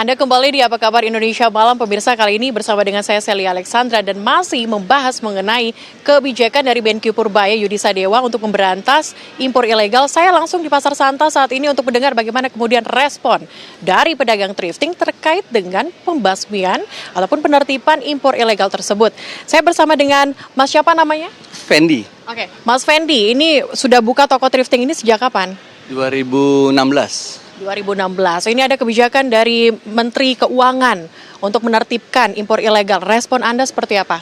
Anda kembali di Apa Kabar Indonesia Malam, pemirsa. Kali ini bersama dengan saya Celia Alexandra dan masih membahas mengenai kebijakan dari Menkyu Purbaya Yudi Sadewa untuk memberantas impor ilegal. Saya langsung di Pasar Santa saat ini untuk mendengar bagaimana kemudian respon dari pedagang thrifting terkait dengan pembasmian ataupun penertiban impor ilegal tersebut. Saya bersama dengan Mas siapa namanya? Fendi. Oke, Mas Fendi, ini sudah buka toko thrifting ini sejak kapan? 2016. 2016. Ini ada kebijakan dari Menteri Keuangan untuk menertibkan impor ilegal. Respon Anda seperti apa?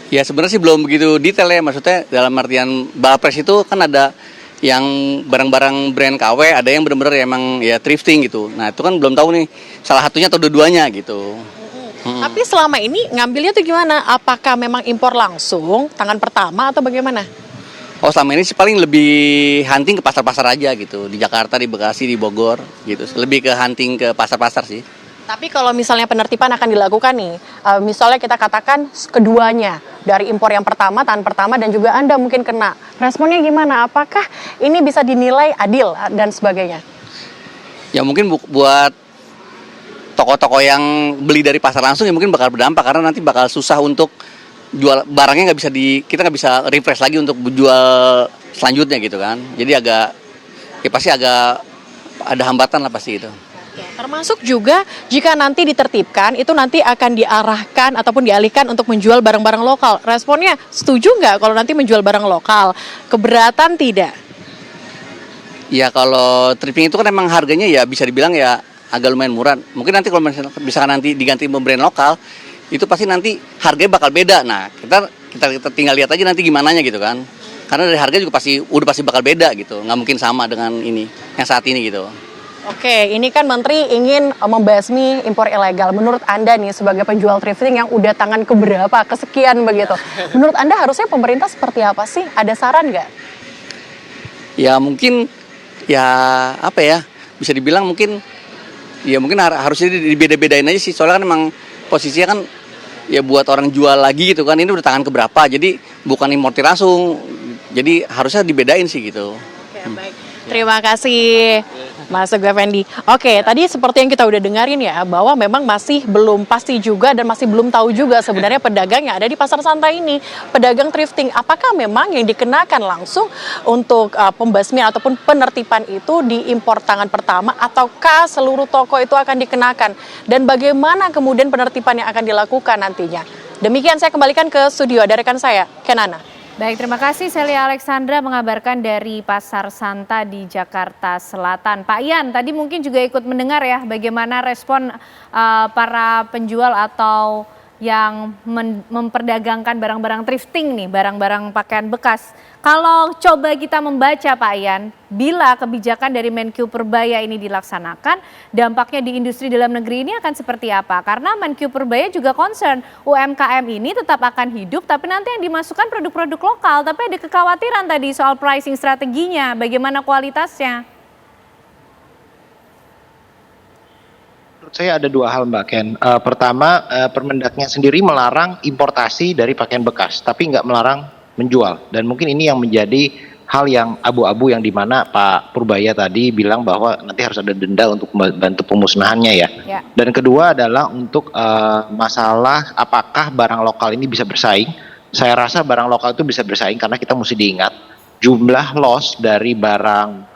Ya sebenarnya sih belum begitu detail ya, maksudnya dalam artian Bapres itu kan ada yang barang-barang brand KW, ada yang benar-benar emang ya thrifting gitu. Nah itu kan belum tahu nih salah satunya atau dua-duanya gitu. Tapi selama ini ngambilnya tuh gimana? Apakah memang impor langsung, tangan pertama atau bagaimana? Oh selama ini sih paling lebih hunting ke pasar-pasar aja gitu, di Jakarta, di Bekasi, di Bogor gitu. Lebih ke hunting ke pasar-pasar sih. Tapi kalau misalnya penertiban akan dilakukan nih, misalnya kita katakan keduanya, dari impor yang pertama, tangan pertama dan juga Anda mungkin kena. Responnya gimana? Apakah ini bisa dinilai adil dan sebagainya? Ya mungkin buat toko-toko yang beli dari pasar langsung ya mungkin bakal berdampak karena nanti bakal susah untuk jual barangnya, kita nggak bisa refresh lagi untuk jual selanjutnya gitu kan. Jadi pasti agak ada hambatan lah pasti itu. Termasuk juga jika nanti ditertibkan itu nanti akan diarahkan ataupun dialihkan untuk menjual barang-barang lokal. Responnya setuju nggak kalau nanti menjual barang lokal? Keberatan tidak? Ya kalau thrifting itu kan emang harganya ya bisa dibilang ya agak lumayan murah. Mungkin nanti kalau misalkan nanti diganti brand lokal, itu pasti nanti harganya bakal beda. Nah, kita tinggal lihat aja nanti gimananya gitu kan. Karena dari harga juga udah pasti bakal beda gitu. Nggak mungkin sama dengan ini yang saat ini gitu. Oke, ini kan Menteri ingin membasmi impor ilegal. Menurut Anda nih sebagai penjual thrifting yang udah tangan keberapa, kesekian begitu. Menurut Anda harusnya pemerintah seperti apa sih? Ada saran nggak? Ya mungkin ya apa ya? Bisa dibilang mungkin harusnya dibeda-bedain aja sih. Soalnya kan emang posisinya kan ya buat orang jual lagi gitu kan, ini udah tangan keberapa, jadi bukan importir langsung, jadi harusnya dibedain sih gitu. Oke, baik. Terima kasih Mas Teguh Effendi. Oke, tadi seperti yang kita udah dengarin ya, bahwa memang masih belum pasti juga dan masih belum tahu juga sebenarnya pedagang yang ada di Pasar Santa ini, pedagang thrifting, apakah memang yang dikenakan langsung untuk pembasmian ataupun penertiban itu di impor tangan pertama, ataukah seluruh toko itu akan dikenakan? Dan bagaimana kemudian penertiban yang akan dilakukan nantinya? Demikian saya kembalikan ke studio, ada rekan saya, Kenana. Baik, terima kasih Celia Alexandra mengabarkan dari Pasar Santa di Jakarta Selatan. Pak Ian, tadi mungkin juga ikut mendengar ya bagaimana respon para penjual atau yang memperdagangkan barang-barang thrifting nih, barang-barang pakaian bekas. Kalau coba kita membaca Pak Ian, bila kebijakan dari Menkyu Purbaya ini dilaksanakan, dampaknya di industri dalam negeri ini akan seperti apa? Karena Menkyu Purbaya juga concern UMKM ini tetap akan hidup, tapi nanti yang dimasukkan produk-produk lokal. Tapi ada kekhawatiran tadi soal pricing strateginya, bagaimana kualitasnya? Menurut saya ada dua hal Mbak Ken. Pertama, Permendagnya sendiri melarang importasi dari pakaian bekas, tapi nggak melarang menjual. Dan mungkin ini yang menjadi hal yang abu-abu yang dimana Pak Purbaya tadi bilang bahwa nanti harus ada denda untuk membantu pemusnahannya ya. Dan kedua adalah untuk masalah apakah barang lokal ini bisa bersaing. Saya rasa barang lokal itu bisa bersaing karena kita mesti diingat jumlah loss dari barang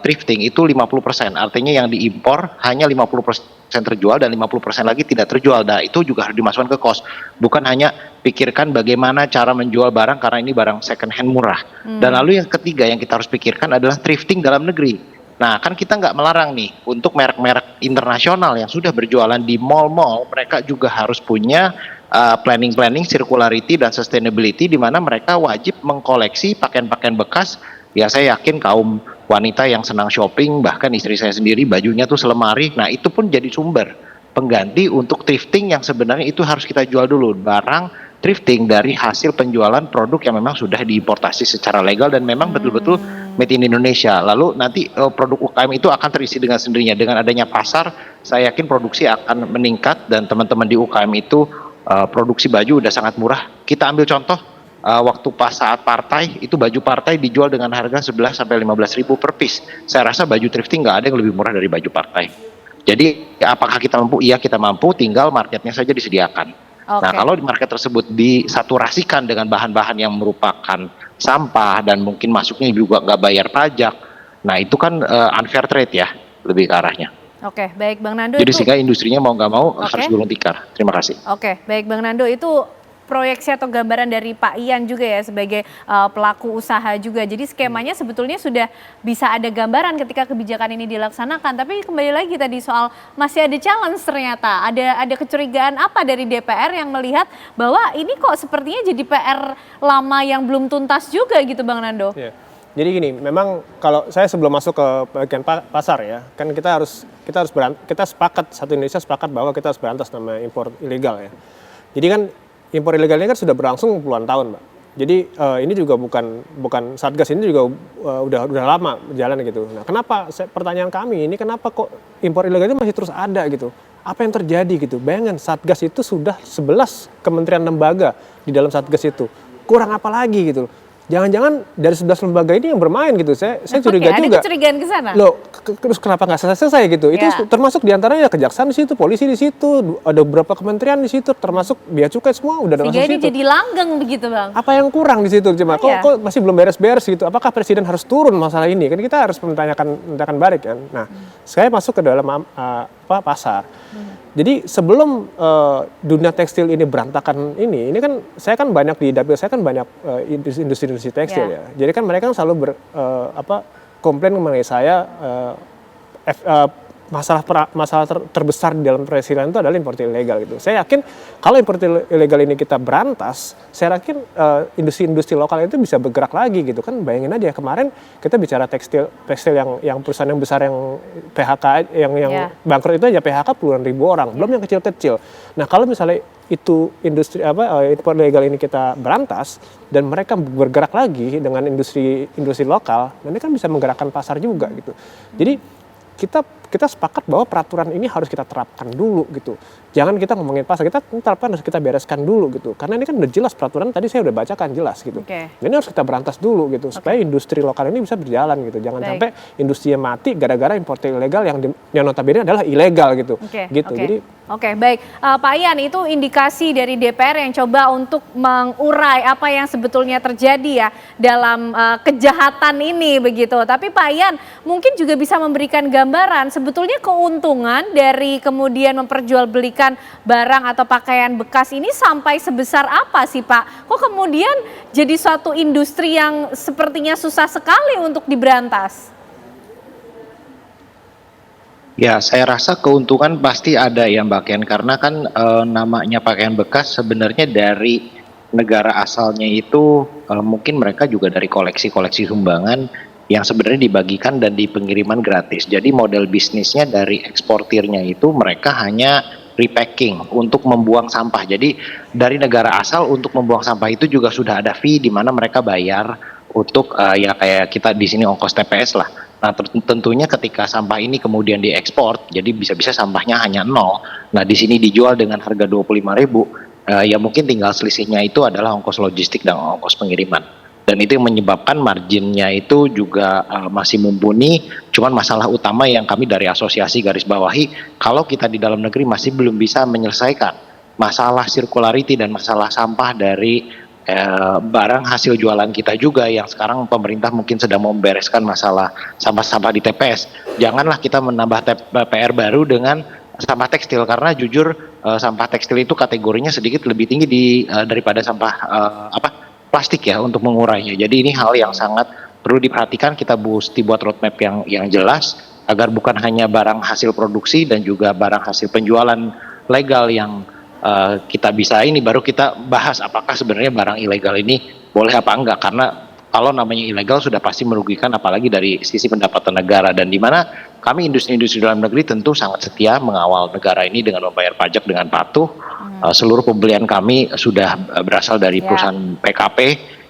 thrifting itu 50%, artinya yang diimpor hanya 50% terjual dan 50% lagi tidak terjual. Nah itu juga harus dimasukkan ke cost, bukan hanya pikirkan bagaimana cara menjual barang karena ini barang second hand murah. Dan lalu yang ketiga yang kita harus pikirkan adalah thrifting dalam negeri. Nah kan kita nggak melarang nih untuk merek-merek internasional yang sudah berjualan di mall-mall, mereka juga harus punya planning circularity dan sustainability di mana mereka wajib mengkoleksi pakaian-pakaian bekas. Ya saya yakin kaum wanita yang senang shopping, bahkan istri saya sendiri bajunya tuh selemari, nah itu pun jadi sumber pengganti untuk thrifting yang sebenarnya itu harus kita jual dulu, barang thrifting dari hasil penjualan produk yang memang sudah diimportasi secara legal dan memang betul-betul made in Indonesia. Lalu nanti produk UKM itu akan terisi dengan sendirinya, dengan adanya pasar, saya yakin produksi akan meningkat dan teman-teman di UKM itu produksi baju udah sangat murah. Kita ambil contoh, waktu pas saat partai itu baju partai dijual dengan harga 11 sampai 15 ribu per piece. Saya rasa baju thrifting nggak ada yang lebih murah dari baju partai. Jadi apakah kita mampu? Iya kita mampu, tinggal marketnya saja disediakan. Nah kalau di market tersebut disaturasikan dengan bahan-bahan yang merupakan sampah dan mungkin masuknya juga nggak bayar pajak, nah itu kan unfair trade ya, lebih ke arahnya. Oke, baik Bang Nando. Jadi sehingga industrinya mau nggak mau harus gulung tikar. Terima kasih. Oke, baik Bang Nando, itu proyeksi atau gambaran dari Pak Ian juga ya sebagai pelaku usaha juga. Jadi skemanya sebetulnya sudah bisa ada gambaran ketika kebijakan ini dilaksanakan. Tapi kembali lagi tadi soal masih ada challenge ternyata. Ada kecurigaan apa dari DPR yang melihat bahwa ini kok sepertinya jadi PR lama yang belum tuntas juga gitu Bang Nando? Ya. Jadi gini, memang kalau saya sebelum masuk ke bagian pasar ya, kan kita sepakat, satu Indonesia sepakat bahwa kita harus berantas nama impor ilegal ya. Jadi kan impor ilegal ini kan sudah berlangsung puluhan tahun, Mbak. Jadi ini juga bukan Satgas ini juga udah lama berjalan gitu. Nah, kenapa pertanyaan kami ini kenapa kok impor ilegal ini masih terus ada gitu? Apa yang terjadi gitu? Bayangkan Satgas itu sudah 11 kementerian lembaga di dalam Satgas itu. Kurang apa lagi gitu? Jangan-jangan dari 11 lembaga ini yang bermain gitu. Saya curiga juga. Ada kecurigaan ke sana. Loh, terus kenapa nggak selesai gitu? Itu termasuk diantaranya kejaksaan di situ, polisi di situ, ada beberapa kementerian di situ, termasuk bea cukai semua udah masuk situ. Jadi langgeng begitu Bang. Apa yang kurang di situ cuma? Kok masih belum beres-beres gitu? Apakah presiden harus turun masalah ini? Kan kita harus menanyakan balik kan. Nah, saya masuk ke dalam pasar. Jadi sebelum dunia tekstil ini berantakan ini kan saya kan banyak di dapil saya kan banyak industri tekstil ya. Jadi kan mereka kan selalu komplain mengenai saya masalah terbesar di dalam perizinan itu adalah impor ilegal gitu. Saya yakin kalau impor ilegal ini kita berantas, saya yakin industri lokal itu bisa bergerak lagi gitu kan. Bayangin aja kemarin kita bicara tekstil yang perusahaan yang besar yang PHK yang bangkrut itu aja PHK puluhan ribu orang, belum yang kecil-kecil. Nah, kalau misalnya itu industri impor ilegal ini kita berantas dan mereka bergerak lagi dengan industri lokal, ini kan bisa menggerakkan pasar juga gitu. Jadi kita sepakat bahwa peraturan ini harus kita terapkan dulu gitu. Jangan kita ngomongin pasar, kita terapkan harus kita bereskan dulu gitu. Karena ini kan udah jelas peraturan tadi saya udah bacakan jelas gitu. Ini harus kita berantas dulu gitu supaya industri lokal ini bisa berjalan gitu. Jangan sampai industrinya mati gara-gara impor ilegal yang notabene adalah ilegal gitu. Jadi baik. Pak Ian, itu indikasi dari DPR yang coba untuk mengurai apa yang sebetulnya terjadi ya dalam kejahatan ini begitu. Tapi Pak Ian mungkin juga bisa memberikan gambaran sebetulnya keuntungan dari kemudian memperjualbelikan barang atau pakaian bekas ini sampai sebesar apa sih Pak? Kok kemudian jadi suatu industri yang sepertinya susah sekali untuk diberantas? Ya, saya rasa keuntungan pasti ada ya Mbak Ken, karena kan namanya pakaian bekas sebenarnya dari negara asalnya itu mungkin mereka juga dari koleksi-koleksi sumbangan yang sebenarnya dibagikan dan di pengiriman gratis. Jadi model bisnisnya dari eksportirnya itu mereka hanya repacking untuk membuang sampah. Jadi dari negara asal untuk membuang sampah itu juga sudah ada fee di mana mereka bayar untuk ya kayak kita di sini ongkos TPS lah. Nah tentunya ketika sampah ini kemudian diekspor, jadi bisa-bisa sampahnya hanya 0. Nah di sini dijual dengan harga 25.000, ya mungkin tinggal selisihnya itu adalah ongkos logistik dan ongkos pengiriman. Dan itu yang menyebabkan marginnya itu juga masih mumpuni. Cuman masalah utama yang kami dari asosiasi garis bawahi, kalau kita di dalam negeri masih belum bisa menyelesaikan masalah circularity dan masalah sampah dari barang hasil jualan kita juga yang sekarang pemerintah mungkin sedang membereskan masalah sampah-sampah di TPS. Janganlah kita menambah PR baru dengan sampah tekstil, karena jujur sampah tekstil itu kategorinya sedikit lebih tinggi daripada sampah plastik ya untuk mengurainya. Jadi ini hal yang sangat perlu diperhatikan. Kita mesti buat roadmap yang jelas agar bukan hanya barang hasil produksi dan juga barang hasil penjualan legal yang kita bisa ini baru kita bahas apakah sebenarnya barang ilegal ini boleh apa enggak, karena kalau namanya ilegal sudah pasti merugikan apalagi dari sisi pendapatan negara, dan di mana kami industri-industri dalam negeri tentu sangat setia mengawal negara ini dengan membayar pajak dengan patuh. Seluruh pembelian kami sudah berasal dari perusahaan PKP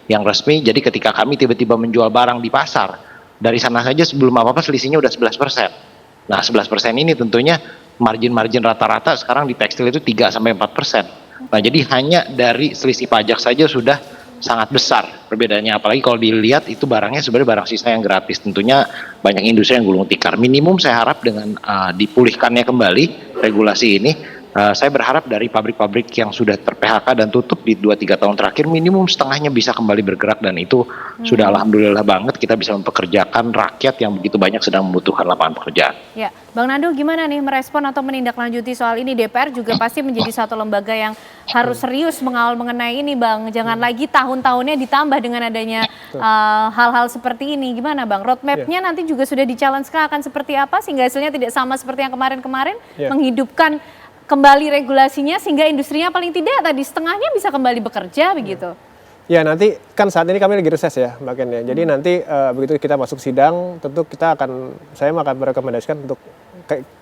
yang resmi, jadi ketika kami tiba-tiba menjual barang di pasar, dari sana saja sebelum apa-apa selisihnya udah 11%. Nah 11% ini tentunya margin rata-rata sekarang di tekstil itu 3-4%. Nah jadi hanya dari selisih pajak saja sudah sangat besar perbedaannya, apalagi kalau dilihat itu barangnya sebenarnya barang sisa yang gratis. Tentunya banyak industri yang gulung tikar. Minimum saya harap dengan dipulihkannya kembali regulasi ini, saya berharap dari pabrik-pabrik yang sudah ter-PHK dan tutup di 2-3 tahun terakhir, minimum setengahnya bisa kembali bergerak, dan itu sudah alhamdulillah banget kita bisa mempekerjakan rakyat yang begitu banyak sedang membutuhkan lapangan pekerjaan. Ya, Bang Nando gimana nih merespon atau menindaklanjuti soal ini? DPR juga pasti menjadi satu lembaga yang harus serius mengawal mengenai ini, Bang. Jangan lagi tahun-tahunnya ditambah dengan adanya hal-hal seperti ini. Gimana, Bang? Roadmap-nya nanti juga sudah di-challenge akan seperti apa sehingga hasilnya tidak sama seperti yang kemarin-kemarin, menghidupkan kembali regulasinya sehingga industrinya paling tidak tadi setengahnya bisa kembali bekerja begitu. Ya, nanti kan saat ini kami lagi reses ya Mbak Ken ya. Jadi nanti begitu kita masuk sidang, tentu saya akan merekomendasikan untuk,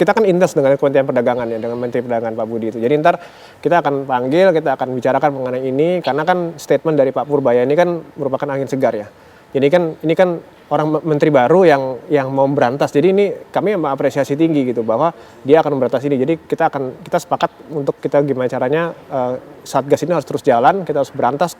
kita kan intens dengan Kementerian Perdagangan ya, dengan Menteri Perdagangan Pak Budi itu. Jadi ntar kita akan panggil, kita akan bicarakan mengenai ini, karena kan statement dari Pak Purbaya ini kan merupakan angin segar ya. Jadi ini kan orang menteri baru yang mau berantas. Jadi ini kami mengapresiasi tinggi gitu bahwa dia akan memberantas ini. Jadi kita sepakat untuk kita gimana caranya Satgas ini harus terus jalan, kita harus berantas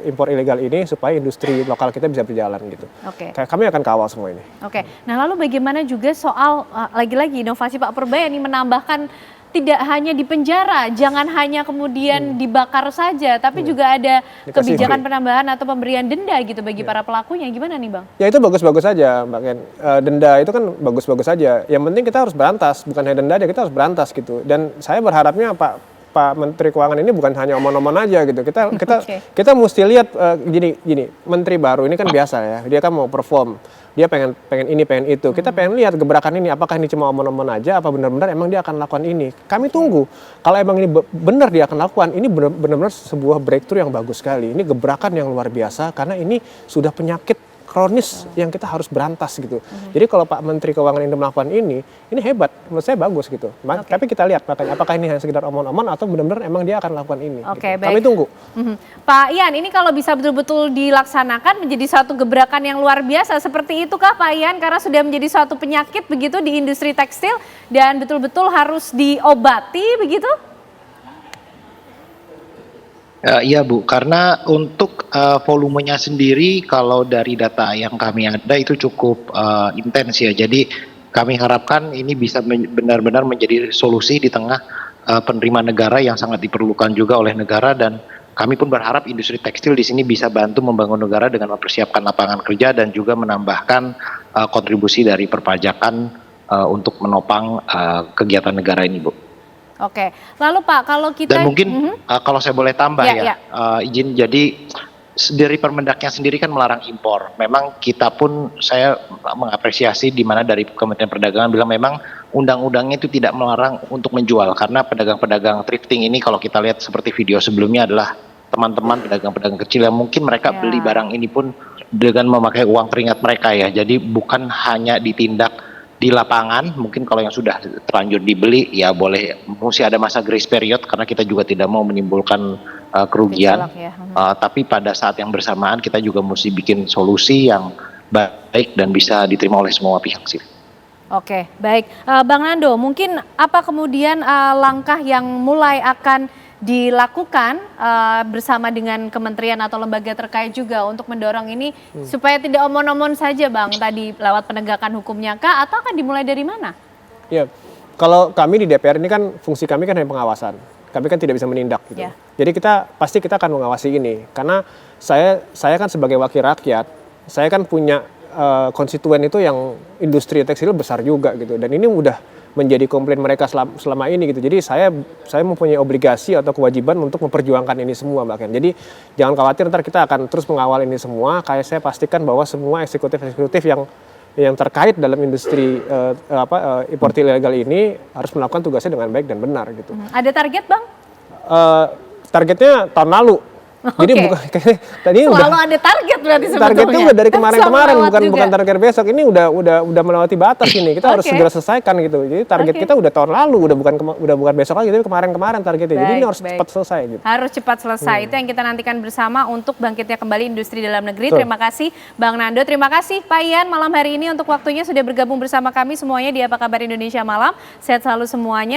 impor ilegal ini supaya industri lokal kita bisa berjalan gitu. Oke. Kami akan kawal semua ini. Oke. Nah, lalu bagaimana juga soal lagi-lagi inovasi Pak Purbaya ini menambahkan tidak hanya di penjara, jangan hanya kemudian dibakar saja, tapi juga ada kebijakan penambahan atau pemberian denda gitu bagi para pelakunya. Gimana nih, Bang? Ya itu bagus-bagus saja, Mbak Ken. Denda itu kan bagus-bagus saja. Yang penting kita harus berantas, bukan hanya denda aja, kita harus berantas gitu. Dan saya berharapnya Pak Menteri Keuangan ini bukan hanya omong-omong aja gitu. Kita mesti lihat gini, Menteri baru ini kan biasa ya, dia kan mau perform. Dia pengen ini, pengen itu. Kita pengen lihat gebrakan ini, apakah ini cuma omong-omong aja, apa benar-benar emang dia akan lakukan ini. Kami tunggu. Kalau emang ini benar dia akan lakukan, ini benar-benar sebuah breakthrough yang bagus sekali. Ini gebrakan yang luar biasa, karena ini sudah penyakit kronis yang kita harus berantas gitu. Jadi kalau Pak Menteri Keuangan ini melakukan ini hebat, menurut saya bagus gitu. Tapi kita lihat makanya apakah ini hanya sekedar omong-omong atau benar-benar emang dia akan lakukan ini. Oke, gitu. baik. Kami tunggu. Pak Ian, ini kalau bisa betul-betul dilaksanakan menjadi satu gebrakan yang luar biasa. Seperti itukah Pak Ian? Karena sudah menjadi suatu penyakit begitu di industri tekstil dan betul-betul harus diobati begitu? Iya Bu, karena untuk volumenya sendiri kalau dari data yang kami ada itu cukup intens ya. Jadi kami harapkan ini bisa benar-benar menjadi solusi di tengah penerimaan negara yang sangat diperlukan juga oleh negara, dan kami pun berharap industri tekstil di sini bisa bantu membangun negara dengan mempersiapkan lapangan kerja dan juga menambahkan kontribusi dari perpajakan untuk menopang kegiatan negara ini Bu. Oke, lalu Pak, kalau kita... Dan mungkin kalau saya boleh tambah izin, jadi dari Permendaknya sendiri kan melarang impor. Memang kita pun, saya mengapresiasi di mana dari Kementerian Perdagangan bilang memang undang-undangnya itu tidak melarang untuk menjual. Karena pedagang-pedagang thrifting ini kalau kita lihat seperti video sebelumnya adalah teman-teman pedagang-pedagang kecil yang mungkin mereka beli barang ini pun dengan memakai uang keringat mereka ya. Jadi bukan hanya ditindak di lapangan, mungkin kalau yang sudah terlanjur dibeli ya boleh, mesti ada masa grace period karena kita juga tidak mau menimbulkan kerugian. Tapi pada saat yang bersamaan kita juga mesti bikin solusi yang baik dan bisa diterima oleh semua pihak sih. Oke, baik. Bang Nando, mungkin apa kemudian langkah yang mulai akan dilakukan bersama dengan kementerian atau lembaga terkait juga untuk mendorong ini supaya tidak omong-omong saja Bang, tadi lewat penegakan hukumnya kah atau akan dimulai dari mana? Ya, kalau kami di DPR ini kan fungsi kami kan hanya pengawasan. Kami kan tidak bisa menindak gitu. Jadi kita akan mengawasi ini karena saya kan sebagai wakil rakyat, saya kan punya konstituen itu yang industri tekstil besar juga gitu, dan ini udah menjadi komplain mereka selama ini gitu. Jadi saya mempunyai obligasi atau kewajiban untuk memperjuangkan ini semua Mbak Ken. Jadi jangan khawatir, ntar kita akan terus mengawal ini semua. Kayak saya pastikan bahwa semua eksekutif yang terkait dalam industri impor ilegal ini harus melakukan tugasnya dengan baik dan benar gitu. Ada target Bang? Targetnya tahun lalu. Jadi bukan tadi selalu ada target berarti sebetulnya. Targetnya udah dari kemarin-kemarin, bukan target besok. Ini udah melewati batas ini. Kita harus segera selesaikan gitu. Jadi target kita udah tahun lalu, udah bukan besok lagi, tapi kemarin targetnya. Jadi ini harus cepat selesai gitu. Harus cepat selesai. Itu yang kita nantikan bersama untuk bangkitnya kembali industri dalam negeri. Terima kasih Bang Nando, terima kasih Pak Ian malam hari ini untuk waktunya sudah bergabung bersama kami semuanya di Apa Kabar Indonesia Malam. Sehat selalu semuanya.